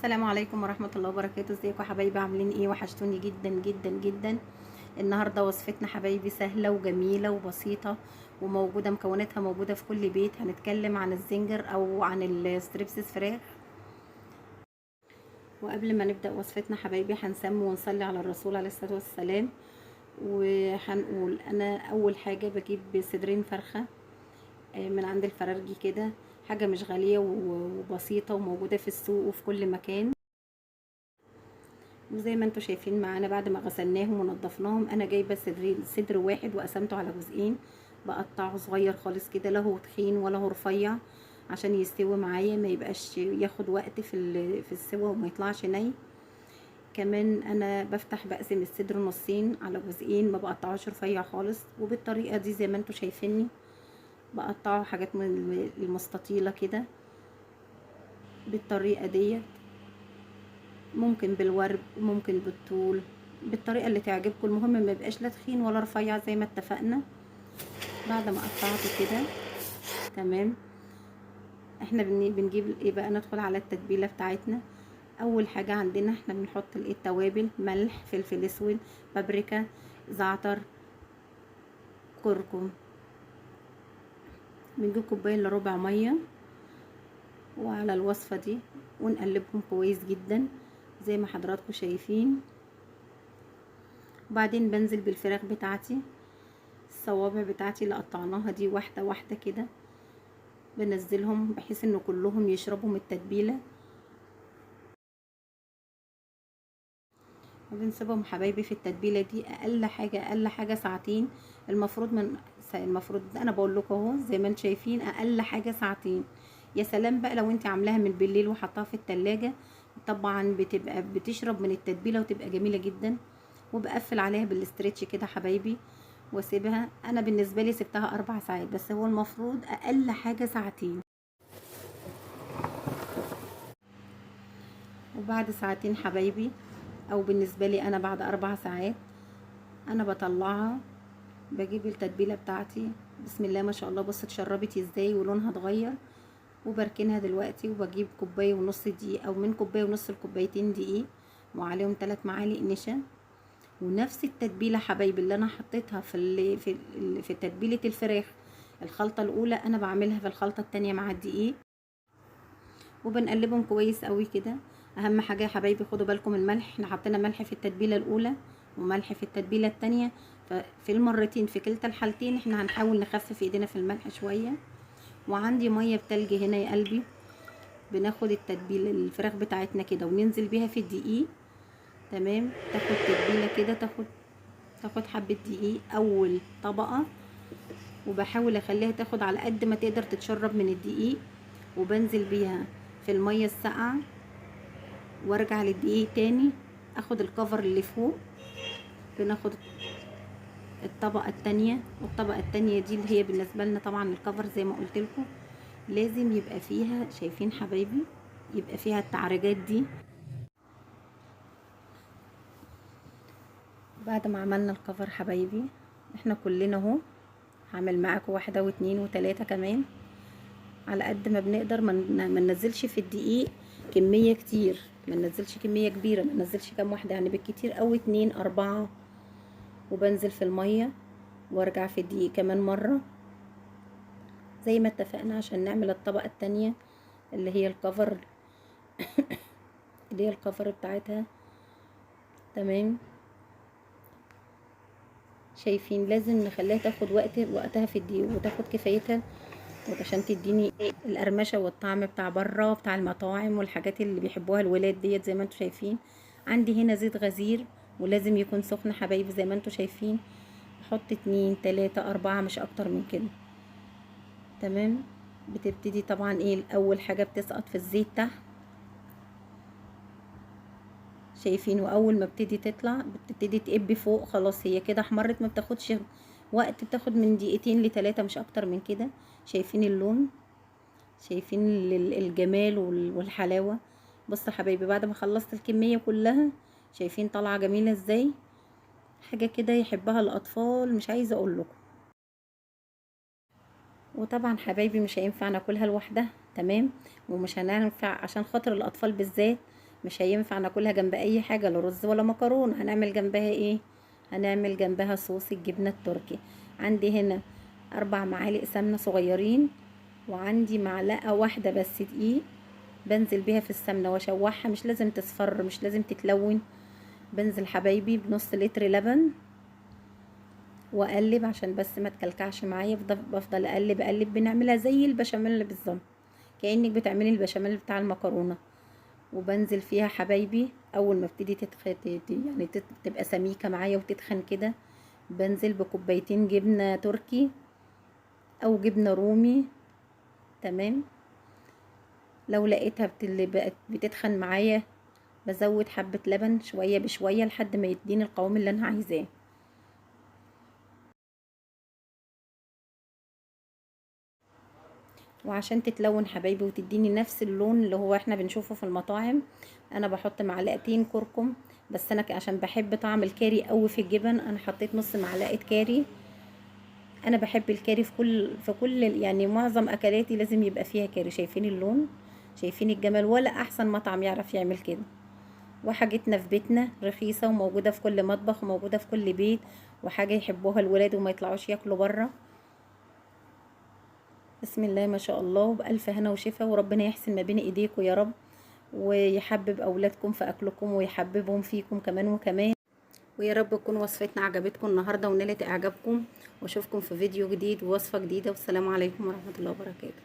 السلام عليكم ورحمة الله وبركاته. ازيكم يا حبايبي؟ عاملين ايه؟ وحشتوني جدا جدا جدا. النهارده وصفتنا حبايبي سهلة وجميلة وبسيطة، وموجودة مكوناتها موجودة في كل بيت. هنتكلم عن الزنجر او عن الستريبسس فراخ. وقبل ما نبدأ وصفتنا حبايبي هنسمي ونصلي على الرسول عليه الصلاة والسلام. وهنقول انا اول حاجة بجيب صدرين فرخة من عند الفرارجي كده، حاجة مش غالية وبسيطة وموجودة في السوق وفي كل مكان. وزي ما انتوا شايفين معانا بعد ما غسلناهم ونضفناهم، انا جايبه صدر واحد وقسمته على جزئين، بقطعه صغير خالص كده، لا هو تخين ولا هو رفيع، عشان يستوي معايا ما يبقاش ياخد وقت في السوا وما يطلعش ني. كمان انا بقسم الصدر نصين على جزئين، ما بقطعوش رفيع خالص، وبالطريقه دي زي ما انتوا شايفيني بقطعه حاجات من المستطيله كده بالطريقه ديت. ممكن بالورب، ممكن بالطول، بالطريقه اللي تعجبكم. المهم ما يبقاش لا تخين ولا رفيع زي ما اتفقنا. بعد ما قطعته كده تمام، احنا بنجيب ايه بقى؟ ندخل على التتبيله بتاعتنا. اول حاجه عندنا احنا بنحط التوابل: ملح، فلفل اسود، بابريكا، زعتر، كركم. بنجيب كوبايه الا ربع ميه وعلى الوصفه دي، ونقلبهم كويس جدا زي ما حضراتكم شايفين. وبعدين بنزل بالفراخ بتاعتي، الصوابع بتاعتي اللي قطعناها دي واحده واحده كده، بنزلهم بحيث ان كلهم يشربوا من التتبيله. وبنسيبهم حبايبي في التتبيله دي اقل حاجه ساعتين. المفروض انا بقول لكم اهو زي ما انتم شايفين اقل حاجه ساعتين. يا سلام بقى لو انت عاملاها من بالليل وحطاها في التلاجة، طبعا بتبقى بتشرب من التتبيله وتبقى جميله جدا. وبقفل عليها بالاسترتش كده حبايبي واسيبها. انا بالنسبه لي سبتها 4 ساعات، بس هو المفروض اقل حاجه ساعتين. وبعد ساعتين حبايبي، او بالنسبه لي انا بعد 4 ساعات، انا بطلعها، بجيب التتبيله بتاعتي. بسم الله ما شاء الله، بص اتشربت ازاي ولونها اتغير. وبركنها دلوقتي، وبجيب كوبايه ونص دقيق، او من كوبايه ونص لكوبايتين دقيق، وعليهم 3 معالق نشا. ونفس التتبيله حبايبي اللي انا حطيتها في تتبيله الفراخ، الخلطه الاولى انا بعملها في الخلطه التانية مع الدقيق. وبنقلبهم كويس قوي كده. اهم حاجه يا حبايبي خدوا بالكم الملح، احنا حطينا ملح في التتبيله الاولى وملح في التتبيله التانية، ففي المرتين في كلتا الحالتين احنا هنحاول نخفف ايدينا في الملح شويه. وعندي ميه بتلج هنا يا قلبي. بناخد التتبيله الفراخ بتاعتنا كده وننزل بيها في الدقيق. تمام، تاخد تتبيله كده، تاخد حبه دقيق اول طبقه، وبحاول اخليها تاخد على قد ما تقدر تتشرب من الدقيق. وبنزل بيها في الميه الساقعه، وارجع للدقيق تاني، اخد الكفر اللي فوق. بناخد الطبقه التانية، والطبقه التانية دي اللي هي بالنسبه لنا طبعا الكفر زي ما قلت لكم لازم يبقى فيها، شايفين حبايبي، يبقى فيها التعريجات دي. بعد ما عملنا الكفر حبايبي، احنا كلنا اهو، هعمل معاكم واحده واتنين وتلاته كمان على قد ما بنقدر. ما ننزلش في الدقيق كميه كتير، ما ننزلش كميه كبيره، ما ننزلش كام واحده يعني، بالكتير او 2 4. وبنزل في الميه وارجع في الدقيق كمان مره زي ما اتفقنا، عشان نعمل الطبقه التانية اللي هي الكفر اللي هي الكفر بتاعتها. تمام، شايفين لازم نخليها تاخد وقتها في الدقيق، وتاخد كفايتها عشان تديني القرمشه والطعم بتاع بره بتاع المطاعم والحاجات اللي بيحبوها الولاد ديت. زي ما انتوا شايفين عندي هنا زيت غزير، ولازم يكون سخن حبايبي زي ما انتوا شايفين. احط 2 3 4 مش اكتر من كده. تمام، بتبتدي طبعا ايه اول حاجه بتسقط في الزيت تحت، شايفين؟ واول ما بتبتدي تطلع بتبتدي تقب فوق. خلاص هي كده احمرت، ما بتاخدش وقت، بتاخد من دقيقتين ل3 مش اكتر من كده. شايفين اللون؟ شايفين الجمال والحلاوه؟ بصوا حبايبي بعد ما خلصت الكميه كلها، شايفين طالعه جميله ازاي؟ حاجه كده يحبها الاطفال مش عايزه اقول لكم. وطبعا حبايبي مش هينفع ناكلها لوحدها، تمام، ومش هننفع عشان خاطر الاطفال بالذات مش هينفع ناكلها جنب اي حاجه، لا رز ولا مكرونه. هنعمل جنبها ايه؟ هنعمل جنبها صوص الجبنه التركي. عندي هنا 4 معالق سمنه صغيرين، وعندي معلقه واحده بس دقيق بنزل بيها في السمنه واشوحها، مش لازم تصفر، مش لازم تتلون. بنزل حبايبي بنص لتر لبن واقلب عشان بس ما تكلكعش معايا. بفضل اقلب. بنعملها زي البشاميل بالظبط، كانك بتعملي البشاميل بتاع المكرونه. وبنزل فيها حبايبي اول ما ابتدي يعني تبقى سميكه معايا وتتخن كده، بنزل بكوبايتين جبنه تركي او جبنه رومي. تمام. لو لقيتها اللي بقت بتتخن معايا بزود حبه لبن شويه بشويه لحد ما يديني القوام اللي انا عايزاه. وعشان تتلون حبايبي وتديني نفس اللون اللي هو احنا بنشوفه في المطاعم، انا بحط معلقتين كركم. بس انا عشان بحب طعم الكاري قوي في الجبن، انا حطيت نص معلقه كاري. انا بحب الكاري في كل يعني معظم اكلاتي لازم يبقى فيها كاري. شايفين اللون؟ شايفين الجمال؟ ولا احسن مطعم يعرف يعمل كده. وحاجتنا في بيتنا رخيصه وموجوده في كل مطبخ وموجوده في كل بيت، وحاجه يحبوها الولاد وما يطلعوش ياكلوا بره. بسم الله ما شاء الله، وبألف هنا وشفا، وربنا يحسن ما بين ايديكم يا رب، ويحبب اولادكم في اكلكم ويحببهم فيكم كمان وكمان. ويا رب تكون وصفتنا عجبتكم النهارده ونالت اعجابكم، واشوفكم في فيديو جديد ووصفه جديده، والسلام عليكم ورحمه الله وبركاته.